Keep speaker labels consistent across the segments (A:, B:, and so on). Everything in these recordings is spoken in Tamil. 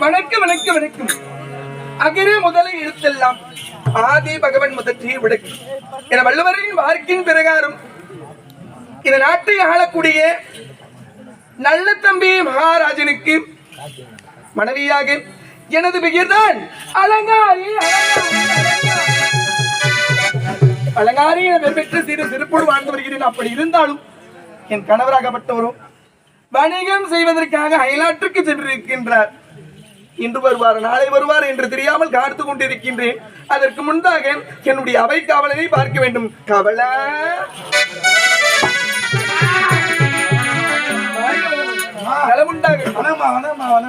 A: வணக்கம் வணக்கம் வணக்கம். அகிர முதலை எழுத்தெல்லாம் ஆதி பகவன் முதற்றிய விடக்கு என வள்ளுவரின் வார்க்கின் பிரகாரம் இந்த நாட்டை ஆளக்கூடிய நல்ல தம்பி மகாராஜனுக்கு மனைவியாக எனது பெயர்தான் அலங்காரி. அலங்காரி என பெற்ற சிறு சிறப்போடு வாழ்ந்து வருகிறேன். அப்படி இருந்தாலும் என் கணவராகப்பட்டவரும் வணிகம் செய்வதற்காக அயலாற்றுக்கு சென்றிருக்கின்றார். இன்று வருவார் நாளை வருவார் என்று தெரியாமல் காத்து கொண்டிருக்கின்றேன். அதற்கு முன்பாக என்னுடைய அவை காவலனை பார்க்க வேண்டும். கவலை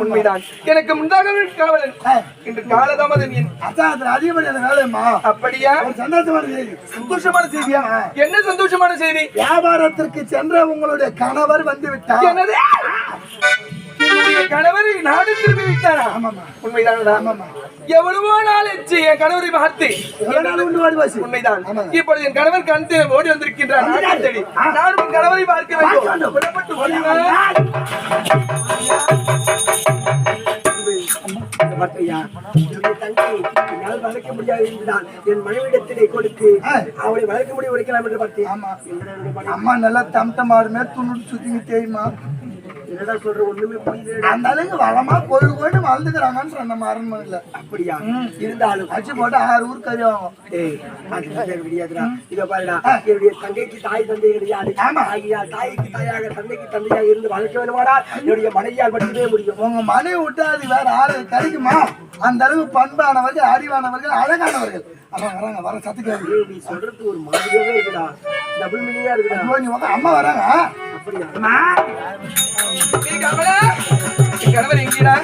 A: உண்மைதான். எனக்கு முன்பாக காவலன் இன்று காலதாமதம் அதிகப்படியான வேலையம்மா. அப்படியா? சந்தோஷமான செய்தியா? என்ன சந்தோஷமான செய்தி? வியாபாரத்திற்கு சென்ற உங்களுடைய கணவர் வந்து விட்டார். என்னது? கணவர் நாடு திரும்பி விட்டாரா? உண்மைதான். எவ்வளவோ நாள் என் கணவரை பார்த்து உண்மைதான். இப்பொழுது என் கணவர் கண் ஓடி வந்திருக்கின்றார். நானும் கணவரை பார்க்க வேண்டும். வளர்க்க முடியாது என்றுதான் என் மனைவிடத்திலே கொடுத்து அவளை வளர்க்க முடிய வைக்கலாம் என்று பார்த்தேன். அம்மா நல்லா தம்டமாருமே துண்ணு சுத்தி தெரியுமா? என்னடா சொல்ற? ஒண்ணுமே புரியல. அந்த அளவுக்கு வளமா பொழுது வளர்ந்துக்கிறாங்கன்னு சொன்ன மரணம் இல்ல. அப்படியா? இருந்தாலும் அச்சு போட்டு 6 ஊர் கறி வாங்கும். கிடையாதுடா. இத பாருடா, என்னுடைய தங்கைக்கு தாய் தந்தை கிடையாது. தாய்க்கு தாயாக தந்தைக்கு தந்தையாக இருந்து வளர்க்க வேணுமாடா என்னுடைய மனைவியால் மட்டுமே முடியும். உங்க மனைவி விட்டா அது வேற ஆளு கிடைக்குமா? அந்த அளவு பண்பானவர்கள், அறிவானவர்கள், அழகானவர்கள். வராங்க வர சத்துக்காது. நீ சொல்றது ஒரு மாதிரியாவே இருக்குடா. டபுள் மீனிங்கா இருக்குடா. அம்மா வராங்க. அப்படியா? கணவர் எங்கடா?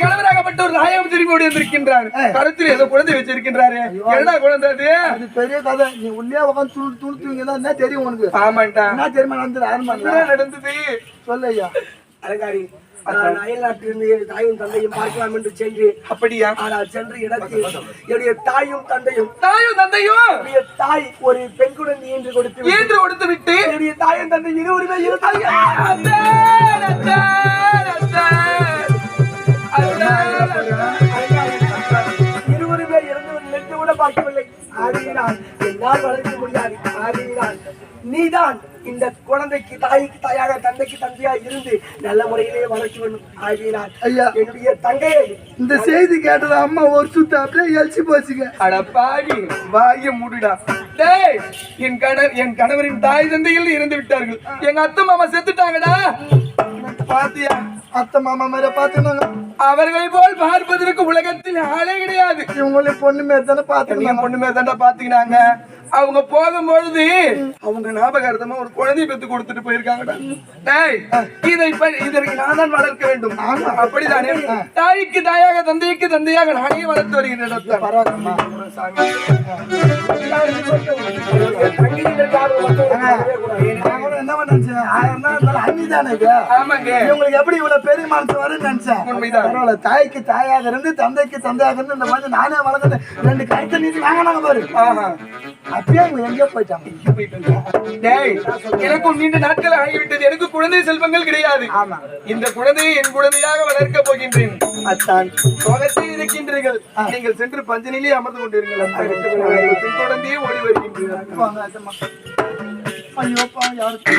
A: கணவராகப்பட்ட ஒரு நாயகம் திரும்பி ஓடி வந்திருக்கின்றார். கருத்தில் ஏதோ குழந்தை வச்சிருக்கின்றாரு. என்னடா குழந்தை? அது பெரிய கதை. நீ உள்ளே உட்காந்து துளுத்துவீங்க என்ன தெரியும் உனக்கு? ஆமாண்டா. என்ன தெரியுமா நடந்தது? சொல்ல ஐயா. அலங்காரி, அயல்நாட்டிலிருந்து என் தாயும் தந்தையும் பார்க்கலாம் என்று சென்று. அப்படியா? ஆனால் சென்று இடத்தில் என்னுடைய தாயும் தந்தையும் என்னுடைய தாய் ஒரு பெண் குழந்தை என்று கொடுத்து விட்டு என்னுடைய தாயும் தந்தை இருவருமே இறந்து நின்று கூட பார்க்கவில்லை. ஆதியினால் என்னால் வளர்க்க முடியாது. ஆதியினால் நீதான் இந்த குழந்தைக்கு தாய்க்கு தாயாக தந்தைக்கு தந்தையாக இருந்து நல்ல முறையிலே வளர்ச்சி வேண்டும். ஆகினால் ஐயா, என்னுடைய தங்கையை இந்த செய்தி கேட்டது அம்மா ஒரு சுத்த அப்படியே எழுச்சி போச்சுங்க. அட பாவி, வாய மூடுடா. டேய், என் கணவரின் தாய் தந்தைகள் இறந்து விட்டார்கள். எங்க அத்தை மாமா செத்துட்டாங்கடா. பாத்தியா? அத்தை மாமா மேல பாத்துனாங்க. அவர்களை போல் பார்ப்பதற்கு உலகத்தில் ஆளே கிடையாது. இவங்களே பொண்ணு மேல தானே பாத்துங்க. பொண்ணு மேல தானே பாத்துக்கினாங்க. அவங்க போகும்பொழுது அவங்க ஞாபகார்த்தமா ஒரு குழந்தையை பெற்று கொடுத்துட்டு போயிருக்காங்கடா. இதற்கு நான் தான் வளர்க்க வேண்டும். அப்படித்தானே? தாய்க்கு தாயாக தந்தைக்கு தந்தையாக நானே வளர்த்து வருகிறேன். எப்படி இவ்வளவு பெரிய மனசு வரும்னு நினைச்சேன். தாய்க்கு தாயாக இருந்து தந்தைக்கு தந்தையாக இருந்து இந்த மாதிரி நானே வளர்க்கிறேன். 2 கருத்தை நீதி வாங்கினாங்க பாரு. எனக்கும் நீண்ட நாட்கள் ஆகிவிட்டது. எனக்கு குழந்தை செல்வங்கள் கிடையாது. இந்த குழந்தையை என் குழந்தையாக வளர்க்க போகின்றேன். அத்தான் சோகத்தில் இருக்கின்றீர்கள். நீங்கள் சென்று பஞ்சனிலே அமர்ந்து கொண்டிருங்கள். பின்தொடர்ந்தே ஓடி வருகின்றீர்கள். ஐயோப்பா, யாருக்கு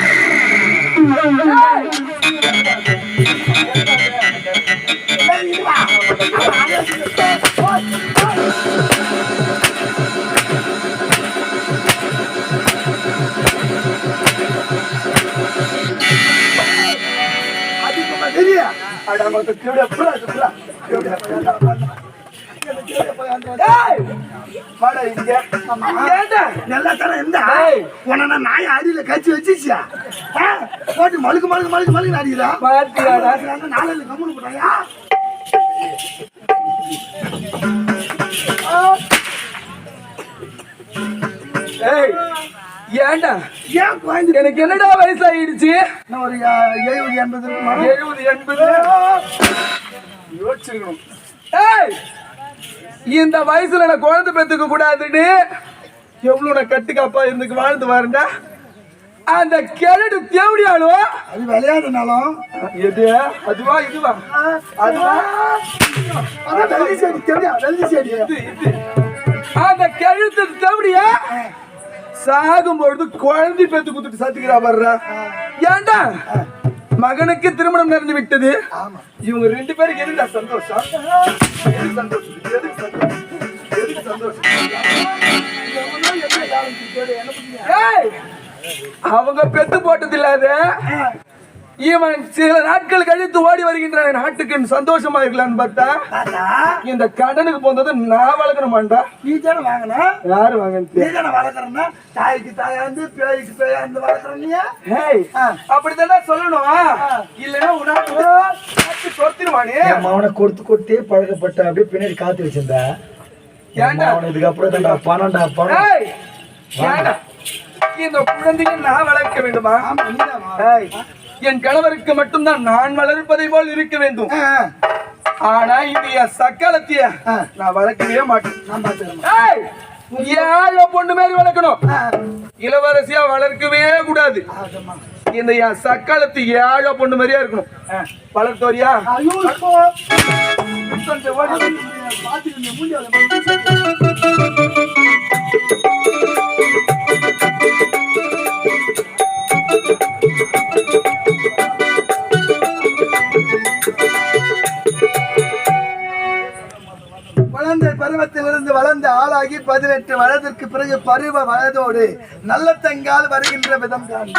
A: நாய அடியில கட்சி வச்சிச்சியா போட்டு மழுக்கு மழுக்கு மழுக்கு மழுக்கு அடிக்கிறா. நாளையில கம்முனு போட்டாயா? ஏன்டா எனக்கு என்னடா வயசாயிடுச்சு? ஒரு 70 யோசிச்சிருக்கணும். இந்த வயசுல நான் குழந்தை பெற்றுக்க கூடாதுன்னு எவ்வளவு நான் கட்டுக்காப்பா இருந்து வாழ்ந்து வரேன்டா.
B: அந்த கிழடு தேவடியாலும்
A: அது விளையாடுனாலும்
B: எது அதுவா இதுவா அதுவா
A: வெள்ளி செடி தேவடியா வெள்ளி செடி
B: அந்த கிழடு தேவடியா சாகும் பொழுது குழந்தை பெத்து குத்துட்டு சத்துக்கிறா வர்ற ஏண்டா மகனுக்கு திருமணம் நடந்து விட்டது. இவங்க 2 பேருக்கு எதுடா சந்தோஷம்? எதுக்கு சந்தோஷம்? எதுக்கு சந்தோஷம்? எதுக்கு சந்தோஷம்? அவங்க பெத்து போட்டது இல்லாத இவன் சில நாட்கள் கழித்து ஓடி வருகின்ற நாட்டுக்கு சந்தோஷமா இருக்கலான்னு பார்த்தா இந்த கடனுக்கு போனது நான் வளர்க்கணுமாண்டா.
A: நீ தானே வாங்கினா?
B: யாரு வாங்க?
A: நீ தானே வளர்க்கறா? தாய்க்கு தாயாந்து பேய்க்கு பேயாந்து வளர்க்கறீங்க.
B: அப்படித்தானே சொல்லணும். இல்லன்னா உனக்கு சொத்திருவானே.
A: அவனை கொடுத்து பழக்கப்பட்ட அப்படியே பின்னாடி காத்து வச்சிருந்தா இதுக்கப்புறம்
B: இந்த குழந்தையை நான் வளர்க்க வேண்டுமா? என் கணவருக்கு மட்டும்தான் நான் வளர்ப்பதை போல் இருக்க வேண்டும். ஆனா இது என் சக்காலத்திய நான் வளர்க்கவே மாட்டேன். ஏழை பொண்ணு மாதிரி வளர்க்கணும், இளவரசியா வளர்க்கவே கூடாது. இந்த என் சக்காலத்து ஏழை பொண்ணு மாதிரியா இருக்கணும். வளர்த்தோரியா?
A: குழந்தை பருவத்திலிருந்து வளர்ந்து ஆளாகி 18 வயதிற்கு பிறகு பருவ வயதோடு நல்ல தங்கால் வருகின்ற விதம் தான்.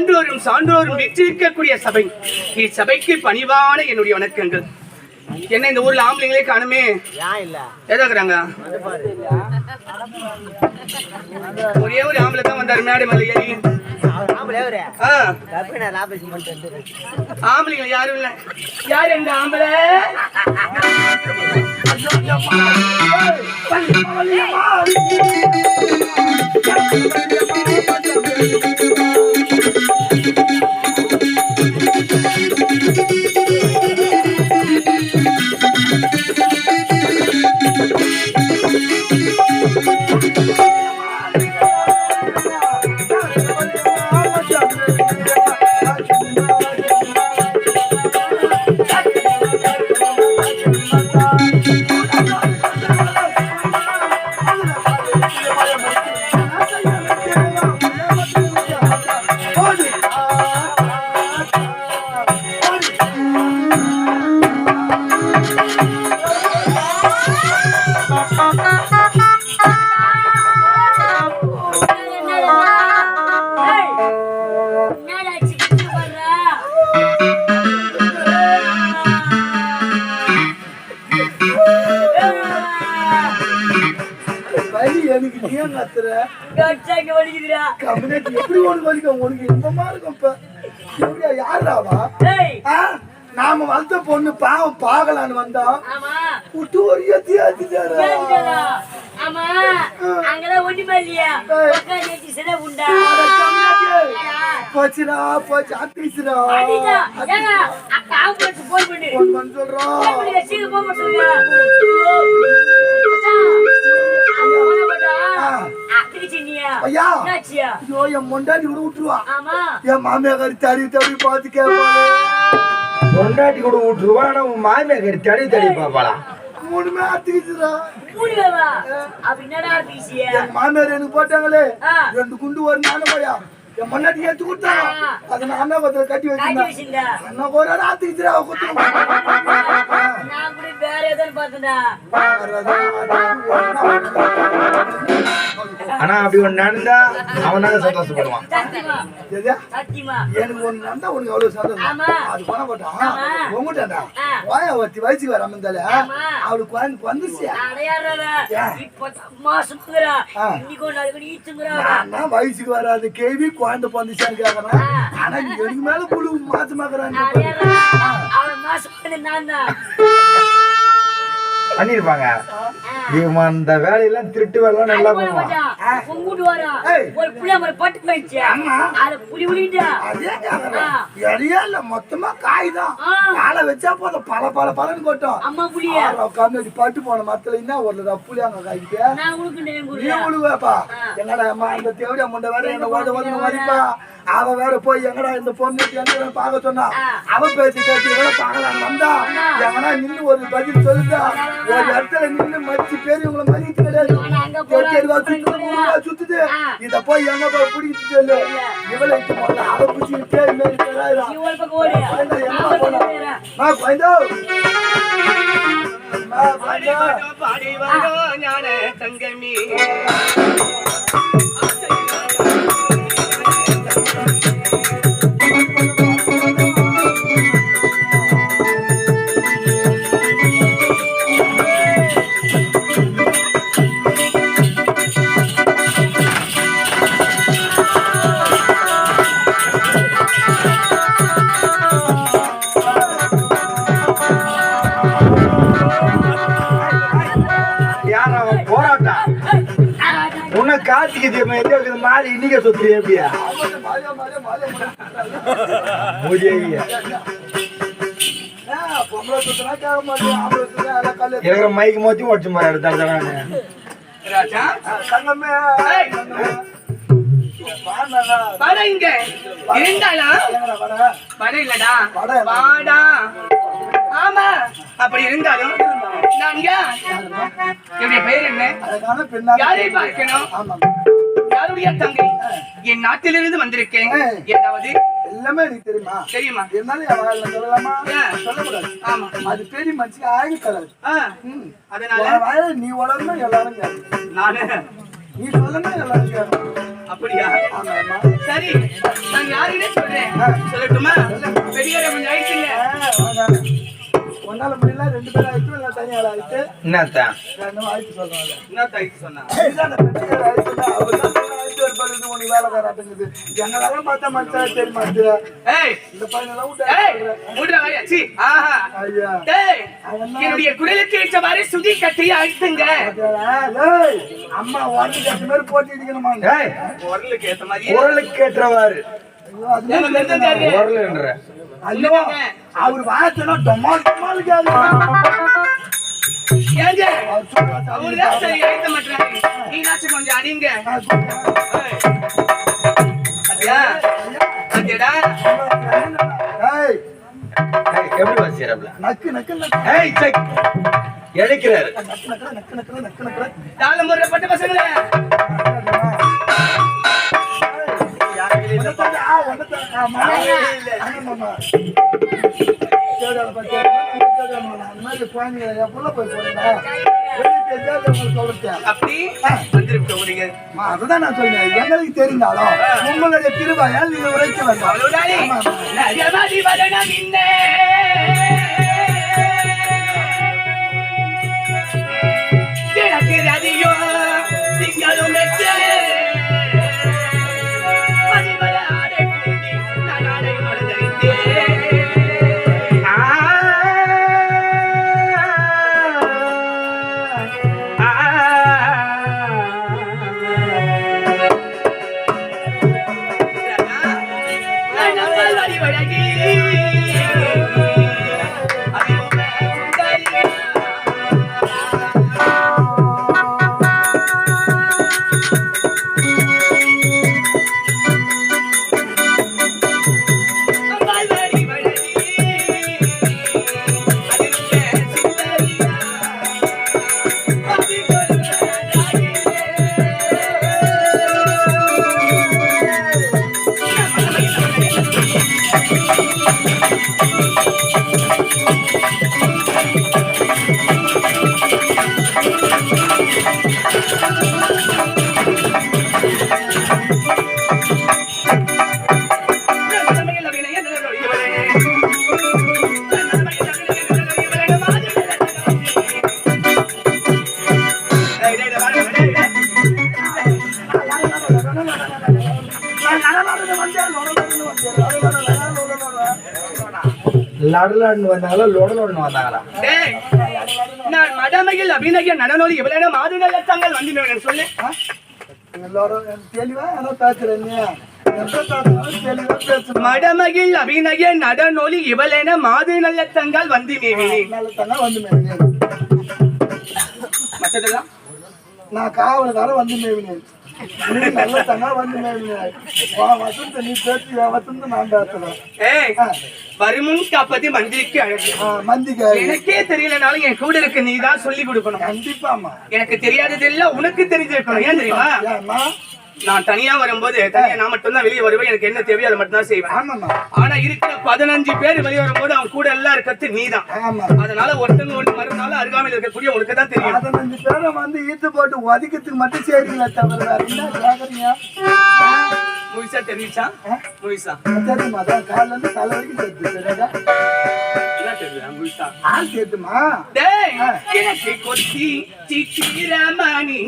C: ஆண்டோரும் சான்றோரும் வீற்றிருக்கக்கூடிய சபை. இச்சபைக்கு பணிவான என்னுடைய வணக்கங்கள். என்ன இந்த ஊர்ல ஆம்பளைங்களே காணுமே? ஏதாக்குறாங்க? ஒரே ஒரு ஆம்பளை தான் வந்தாரு மேடை மேல ஏறி. ஆம்பளைங்க யாரும் இல்ல. யாரு இந்த ஆம்பளை?
A: நாம வளர்த்த பொண்ணு பாவம் பாகலான்னு வந்தோம். போச்சுடா போச்சு ஆத்திச்சுடா என் மொண்டாட்டி கூட விட்டுருவா. என் மாமியாரி தடி தடி பார்த்து கேட்பாங்க.
B: பொண்டாட்டி கூட விட்டுருவா. ஆனா உன் மாமியாரி தடி தடி பாப்பாளா?
A: மூணுமே ஆத்திச்சுடா. மாமியார் எனக்கு போட்டாங்களே 2 குண்டு ஒரு நானும் போயா. என் மண்ணாட்டி எடுத்து கொடுத்தாங்க. அதை நான் அண்ணா பத்திர கட்டி வச்சிருந்தேன். அண்ணா ஒரு ஆத்திச்சுடா
B: ஆனா அப்படி ஒண்ணு நடந்தா அவனால சந்தோஷப்படுவான்.
A: எனக்கு ஒண்ணு நடந்தா உனக்கு அவ்வளவு சந்தோஷம். அது பண்ண போட்டான் உங்கட்டாண்டா வாயா ஒருத்தி வயசுக்கு வர இருந்தால அவளுக்கு குழந்தைக்கு வந்துச்சு. வயசுக்கு வராது கேள்வி குழந்தை வந்துச்சான்னு கேக்குறேன். ஆனா எனக்கு மேல புழு மாசமாக்குறாங்க.
B: பண்ணிருப்பாங்க. இவன் அந்த வேலையெல்லாம் திருட்டு வேலை நல்லா பண்ணுவான்.
A: மொத்தமா காய்தான் காலை வச்சா போதும் பல பல பலன்னு கொட்டும். பட்டு போன மரத்துல ஒரு புளி அங்க காய்க்கிட்டு உழுவாப்பா. என்னடா அம்மா இந்த தேவடியா முண்டை வேற என்ன ஓத வரிப்பா. அவ வேற போய் எங்கடா இந்த பொண்ணு எங்க பாக்க சொன்னா. அவ பேசி கேட்டு எவ்வளவு பாக்கலாம் வந்தா எங்கன்னா நின்று ஒரு பதில் சொல்லுதா. ஒரு இடத்துல நின்று மதிச்சு பெரியவங்களை மதித்து கிடையாது. சுத்துது இத போய் எங்க போய் பிடிக்கிட்டு சொல்லு. இவளை முதல்ல அவ பிடிச்சிட்டு
C: தங்கமி
B: கார்த்திகை தீபம் எந்த மாறி இன்னைக்கு சொத்து எப்படியா இருக்கிற மைக்கு மோத்தி ஓடிச்சு மாதிரி எடுத்தாங்க.
C: ஆமா அப்படி இருந்தாலும் என்னுடைய பெயர் என்ன? யாரை பார்க்கணும்? யாருடைய தங்கை? என் நாட்டிலிருந்து வந்திருக்கேன். ஏதாவது
A: எல்லாமே எனக்கு தெரியுமா?
C: தெரியுமா?
A: என்னால சொல்லலாமா? சொல்லக்கூடாது. ஆமா அது பெரிய மனுஷன் ஆகி கலர். அதனால நீ வளரணும் எல்லாரும் நானு நீ சொல்லணும் எல்லாரும்
C: அப்படியா? சரி, நான் யாருன்னே சொல்றேன். சொல்லட்டுமா? பெரியவரை கொஞ்சம் ஆயிடுச்சுங்க.
A: ஒன்னால முடியல, 2 பேரும் ஆயிடுச்சு, இல்லை தனியால ஆயிடுச்சு.
B: என்னத்தான்
A: இன்னும் ஆயிடுச்சு சொல்றாங்க.
C: என்ன சொன்னா?
A: இதுதான் பெரியவர் ஆயிடுச்சுல, அவர் தான் ஆயிடுச்சு இருப்பாரு, இது உனக்கு வேலைக்காராட்டுங்குது. எங்களெல்லாம் பார்த்தா மனுஷன் தெரிய மாட்டேங்குது.
C: ஏய்,
A: இந்த பையனெல்லாம்
C: ஏய்,
A: விட்டு
C: மூடுடா வாயா. சீ, ஆஹா.
A: ஐயா
C: டேய், என்னுடைய குரலுக்கு ஏற்ற மாதிரி சுதி கட்டி அழுத்துங்க.
A: ஏய், அம்மா வாட்டி கட்டி மாதிரி போட்டு இருக்கணுமா?
C: குரலுக்கு ஏத்த மாதிரி
B: குரலுக்கு ஏற்றவாறு
C: ஏங்க நிறுத்தந்தாரு.
B: குரல்ன்ற
A: ஐயோ, அவர் வாய்ச்சனா டமால் டமால் கேது.
C: ஏங்க அவர்தான் சரி அழுத்த மாட்டாரு. நீனாச்சும் கொஞ்சம் அடிங்க. ஏய், அடியா அடிடா.
A: ஏய்,
B: எப்படி வச்சிரப்ல
A: நக்கு நக்கு நக்கு
B: ஏய் செக் எடுக்கிறாரு
A: நக்கு நக்கு நக்கு நக்கு நக்கு நக்கு.
C: தாளம் போடுற பட்ட பசங்களே. அப்படி வந்துருக்க
A: அதுதான் நான் சொல்றேன். எங்களுக்கு தெரிந்தாலும் உங்களுடைய திருவாயால் நீங்க உரைக்க வேண்டாம்.
B: லடலான்னு வந்தாங்களா லொடலொன்னு வந்தாங்களா?
C: நான் மடமையில் அபிநய நடனோடு எவ்வளவு மாது நல்லத்தங்கள் வந்து சொல்லு.
A: எல்லாரும் தெளிவா ஏதோ பேசுறேன்.
C: மடமையில் அபிநய நடனொலி இவளென மாது நல்லத்தங்கள் வந்து மேவினி.
A: நல்லத்தங்க வந்து மேவினேன்.
C: மற்றதெல்லாம்
A: நான் காவலதார வந்து மேவினேன். நல்லத்தங்க வந்து மேவினேன். வசந்த நீ பேசி வசந்த நான் பேசுறேன்.
C: வருமுன் காப்பது மந்திரிக்கு அழகு.
A: மந்திக்கு
C: எனக்கே தெரியலனாலும் என் கூட இருக்க நீ தான் சொல்லி கொடுக்கணும்.
A: கண்டிப்பாமா.
C: எனக்கு தெரியாதது எல்லாம் உனக்கு தெரிஞ்சிருக்கணும். ஏன் தெரியுமா? நான் தனியா வரும்போது தனியா நான் மட்டும் தான் வெளியே வருவேன். எனக்கு என்ன தேவையோ அதை மட்டும் தான் செய்வேன். ஆனா இருக்கிற 15 பேர் வெளியே வரும்போது அவன் கூட எல்லாம் இருக்கிறது நீதான். அதனால ஒருத்தங்க ஒண்ணு மறுநாள் அருகாமையில் இருக்கக்கூடிய உனக்கு தான் தெரியும்.
A: 15 பேரை வந்து ஈத்து போட்டு ஒதுக்கிறதுக்கு மட்டும் செய்றீங்களா தவிர என்ன கேக்குறீங்க?
C: முழுசா தெரிவிச்சா முழுசா
A: தெரியுமா? அதான் காலில இருந்து தலை வரைக்கும் தெரியுது.
C: என்ன தெரியுதா முழுசா?
A: ஆள் கேட்டுமா?
C: டேய் எனக்கு கொத்தி சித்திரமணி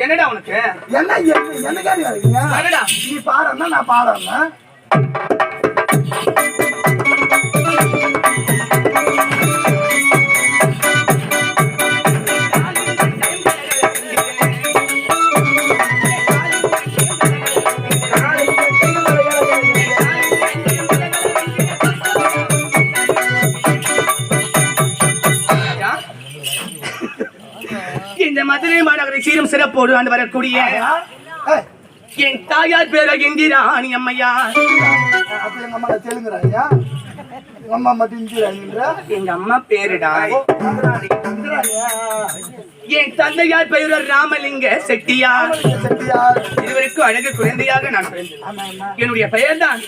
C: என்னடா உனக்கு
A: என்ன என்ன கேட்க நீ பாடுறா நான் பாடுறேன்.
C: சீரும் சிறப்போடு ஆண்டு வரக்கூடிய என் தாயார் பேர இந்திராணி அம்மையா.
A: அப்ப எங்க அம்மா தெலுங்குறாயா? எங்க அம்மா மட்டும் இந்திராணின்றா?
C: எங்க அம்மா பேருடா என் தந்தையார் பெயர் ராமலிங்க செட்டியார். இதுவரைக்கும் அழகு குழந்தையாக நான் பிறந்தேன். என்னுடைய பெயர் தான்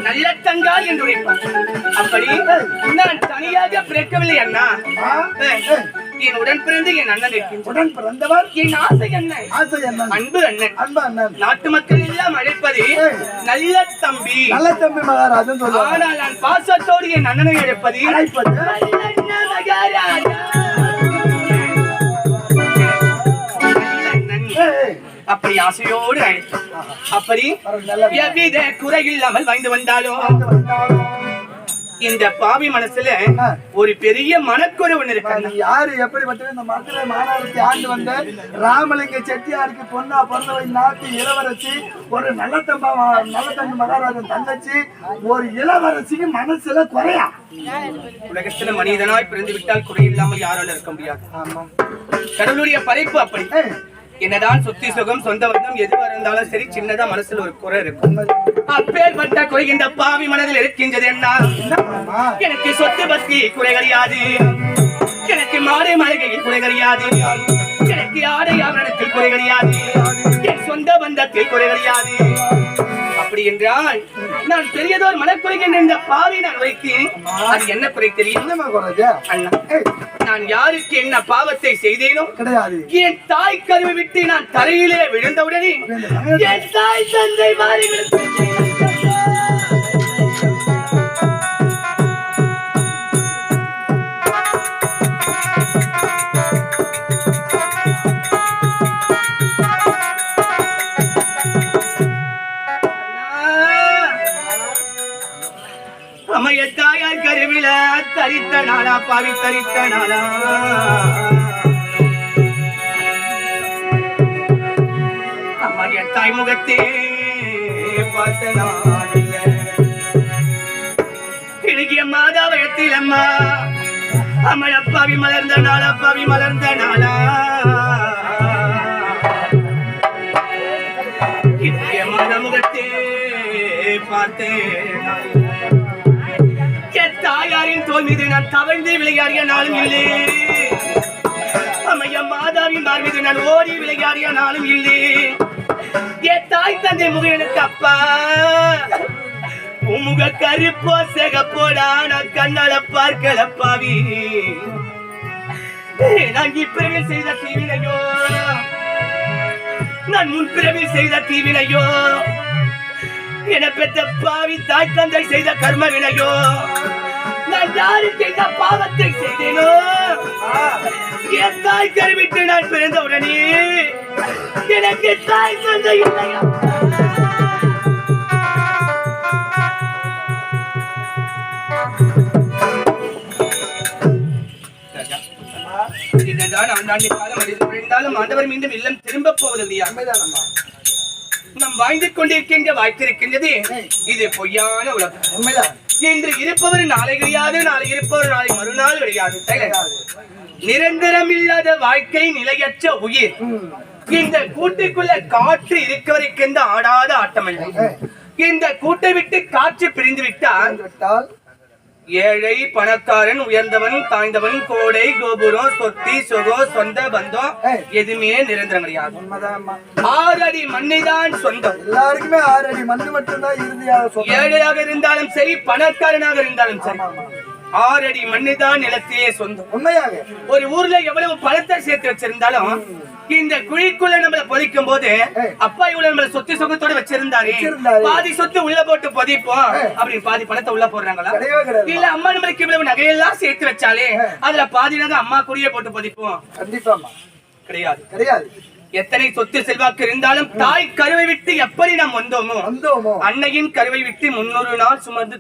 C: நல்ல தங்கா என்னுடைய. அப்படி நான் தனியாக பிறக்கவில்லை அண்ணா. என் உடன் பிறந்து என் அண்ணன்
A: உடன் பிறந்தவர்
C: என் ஆசை அண்ணன், அன்பு அண்ணன், நாட்டு மக்கள் எல்லாம் அழைப்பது நல்ல தம்பி,
A: நல்ல தம்பி மகாராஜன் சொல்லுவாங்க.
C: ஆனால் நான் பாசத்தோடு என் அண்ணனை அழைப்பது அப்படி ஆசையோடு அழைத்தோம். அப்படி எவ்வித குறையில்லாமல் வாழ்ந்து வந்தாலும் இந்த பாவி மனசுல ஒரு பெரிய மனக்குறை ஒண்ணு இருக்கு.
A: யாரு எப்படிப்பட்ட இந்த மதுரை மாநகரத்தை ஆண்டு வந்த ராமலிங்க செட்டியாருக்கு பொண்ணா பிறந்தவை நாட்டு இளவரசி, ஒரு நல்ல தம்பி மகாராஜன் தங்கச்சி, ஒரு இளவரசிக்கு மனசுல குறையா?
C: உலகத்துல மனிதனாய் பிறந்து விட்டால் குறையில்லாமல் யாரால இருக்க முடியாது. கடவுளுடைய படைப்பு அப்படி. என்னதான் சொத்தி சுகம் சொந்த வந்தம் எதுவா இருந்தாலும் சரி, சின்னதா மனசுல ஒரு குறை இருக்கும். அப்பேற்பட்ட குறை இந்த பாவி மனதில் இருக்கின்றது. என்ன? எனக்கு சொத்து பத்தி குறை கிடையாது, எனக்கு மாலை மாளிகையில் குறை கிடையாது, எனக்கு ஆடை ஆவரணத்தில் குறை கிடையாது, என் சொந்த பந்தத்தில் குறை கிடையாது. அப்படி என்றால் நான் பெரியதோர் மனக்குறைகின்ற இந்த பாவி நான் வைத்தேன். அது என்ன குறை தெரியும்? நான் யாருக்கு என்ன பாவத்தை செய்தேனோ கிடையாது. என் தாய் கருவை விட்டு நான் தரையிலே விழுந்தவுடனே என் தாய் தந்தை மாறி அம்மைய தாயார் கருவில தரித்த நாளா பாவி தரித்த நாளா. அம்மைய தாய் முகத்தே பார்த்த நாளில் இடுகிய மாதா வயத்தில் அம்மா அம்மைய பாவி மலர்ந்த நாளா பாவி மலர்ந்த நாளா. இடுகிய மாதா முகத்தே பார்த்தேன் தாயாரின் தோல் மீது நான் தவழ்ந்து விளையாடிய நாளும் இல்லை. அம்மையா மாதாவின் மார் மீது நான் ஓடி விளையாடிய நாளும் இல்லை. என் தாய் தந்தை முக எனக்கு அப்பா உமுக கருப்போ செகப்போடா நான் கண்ணால பார்க்கல பாவி. நான் இப்பிறவில் செய்த தீவினையோ, நான் முன்பிறவில் செய்த தீவினையோ, என பெற்ற பாவி தாய் தந்தை செய்த கர்ம வினையோ, நான் யாருக்கு இந்த பாவத்தை செய்தேனோ, என் தாய் கருவிட்டு நான் பிறந்தவுடனே எனக்கு தாய் தந்தை இல்லையா? இதுதான் ஆண்டாண்டு காலம் அடைந்து விழுந்தாலும் ஆண்டவர் மீண்டும் இல்லம் திரும்ப போவதில்லையா? நாம் வாழ்ந்து கொண்டிருக்கின்ற வாய்த்திருக்கின்றது இது பொய்யான உலகம். இன்று இருப்பவர் நாளை கிடையாது, நாளை இருப்பவர் நாளை மறுநாள் கிடையாது. நிரந்தரம் இல்லாத வாழ்க்கை, நிலையற்ற உயிர். இந்த கூட்டுக்குள்ள காற்று இருக்கவருக்கு எந்த ஆடாத ஆட்டமில்லை. இந்த கூட்டை விட்டு காற்று பிரிந்து விட்டால் ஏழை பணக்காரன், உயர்ந்தவன் தாய்ந்தவன், கோடை கோபுரம், சொத்தி சொகோ சொந்த பந்தம் எதுவுமே நிரந்தரம் கிடையாது. 6 அடி மண்ணைதான் சொந்தம்.
A: எல்லாருக்குமே 6 அடி மண்ணு மட்டும்தான் இறுதியாக.
C: ஏழையாக இருந்தாலும் சரி, பணக்காரனாக இருந்தாலும் சரி, 6 அடி மண்ணுதான் நிலத்தையே சொந்தம்.
A: உண்மையாக
C: ஒரு ஊர்ல எவ்வளவு பணத்தை சேர்த்து வச்சிருந்தாலும் இந்த குழிக்குள்ள நம்மள பொதிக்கும் போது அப்பா இவ்வளவு நம்மள சொத்து சொகத்தோட வச்சிருந்தாரு, பாதி சொத்து உள்ள போட்டு பொதிப்போம் அப்படின்னு பாதி பணத்தை உள்ள போடுறாங்களா? இல்ல அம்மா நம்மளுக்கு இவ்வளவு நகையெல்லாம் சேர்த்து வச்சாலே அதுல பாதி நகை அம்மா கூடயே போட்டு பொதிப்போம்?
A: கண்டிப்பா கிடையாது, கிடையாது.
C: எத்தனை சொத்து செல்வாக்கு இருந்தாலும் தாய் கருவை விட்டு எப்படி நாம் வந்தோமோ, அன்னையின் கருவை விட்டு 300 நாள் சுமந்து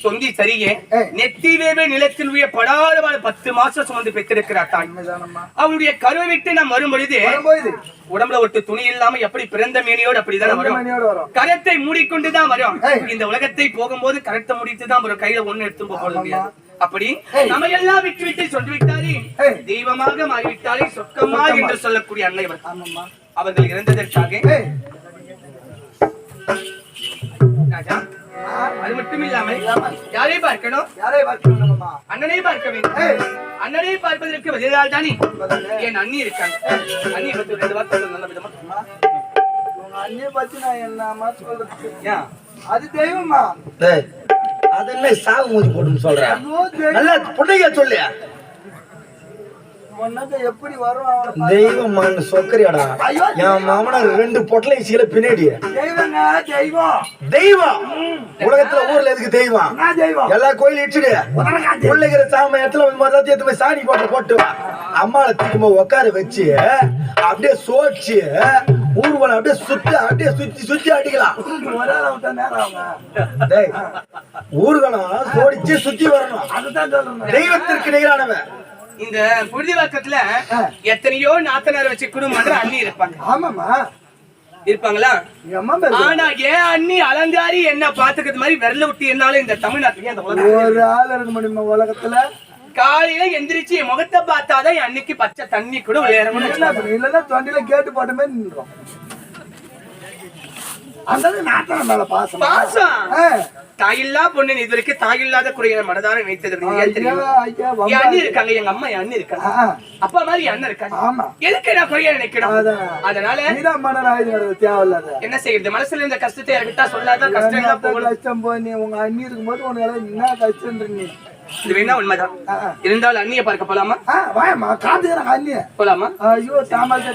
C: தொந்தி சரியே நெத்தி வேவே நிலத்தில் படாத 10 மாசம் சுமந்து பெற்றிருக்கிறார் தாய். அவருடைய கருவை விட்டு நாம் வரும் பொழுது உடம்புல ஒரு துணி இல்லாம எப்படி பிறந்த மேனியோடு அப்படிதான் வரும். கரத்தை மூடிக்கொண்டுதான் வரும். இந்த உலகத்தை போகும்போது கரத்தை முடித்துதான் வரும். கையில ஒண்ணு எடுத்து போக முடியாது. அப்படி நம்ம எல்லாம் விட்டு விட்டு சொல்லி விட்டாரே தெய்வமாக மாறிவிட்டாலே சொக்கம்மா என்று சொல்லக்கூடிய அன்னை அவர்கள் இறந்ததற்காக ராஜா அது மட்டும் இல்லாமல் யாரை பார்க்கணும் அண்ணனை பார்க்க வேண்டும் அண்ணனை பார்ப்பதற்கு பதிலால் தானே என் அண்ணி இருக்காங்க அண்ணி பத்தி 2 வார்த்தை நல்ல விதமா
A: அண்ணிய பத்தி நான் என்னமா சொல்றது அது தெய்வமா
D: அதெல்லாம் சாகு மூஞ்சி போட்டுன்னு சொல்றேன் நல்லா புண்ணைய சொல்லு
A: எப்படி வரும்
D: தெய்வம் சொக்கரியாடா என் மாமனார் 2 பொட்டலை சீல பின்னாடி
A: தெய்வங்க தெய்வம்
D: தெய்வம் உலகத்துல ஊர்ல எதுக்கு தெய்வம் எல்லா கோயிலும் இடிச்சுடு பிள்ளைகிற சாமயத்துல மொத்தத்தை போய் சாணி போட்டு அம்மாவை தூக்கி உட்கார வச்சு அப்படியே சோச்சு ஊர்வலம் அப்படியே சுத்தி அடிக்கலாம் ஊர்வலம் சோடிச்சு சுத்தி வரணும் தெய்வத்திற்கு நிகரானவன்
C: இந்த புரிதிவாக்கத்துல எத்தனையோ நாத்தனார் வச்சு குடும்பம் அண்ணி இருப்பாங்க
A: ஆமாமா
C: இருப்பாங்களா ஆனா ஏன் அண்ணி அலங்காரி என்ன பாத்துக்கிறது மாதிரி விரல விட்டு என்னாலும் இந்த தமிழ்நாட்டுல
A: ஒரு ஆள் இருக்க முடியுமா உலகத்துல
C: காலையில எந்திரிச்சு என் முகத்தை பார்த்தாதான் என் அன்னைக்கு பச்சை தண்ணி கூட விளையாடணும்
A: இல்லன்னா தொண்டில கேட்டு போட்ட மாதிரி நின்றோம் அந்த நாத்தன மேல பாசம்
C: தாயில்லா பொண்ணு இது வரைக்கும் தாயில்லாத குறைய மனதார நினைத்தது என் அண்ணி இருக்காங்க எங்க அம்மா என் அண்ணி இருக்காங்க அப்பா மாதிரி என் அண்ணன் இருக்காங்க எதுக்கு நான் குறைய நினைக்கணும் அதனால
A: தேவையில்லாத
C: என்ன செய்யுது மனசுல இந்த கஷ்டத்தை விட்டா சொல்லாத
A: கஷ்டம் போய் நீ உங்க அண்ணி இருக்கும்போது உனக்கு என்ன கஷ்டம் நீ
C: இது வேணா உண்மைதான் இருந்தாலும் அண்ணிய பார்க்க போலாமா
A: வாயம்மா காத்துக்கிறேன் அண்ணிய
C: போலாமா
A: ஐயோ தாமல்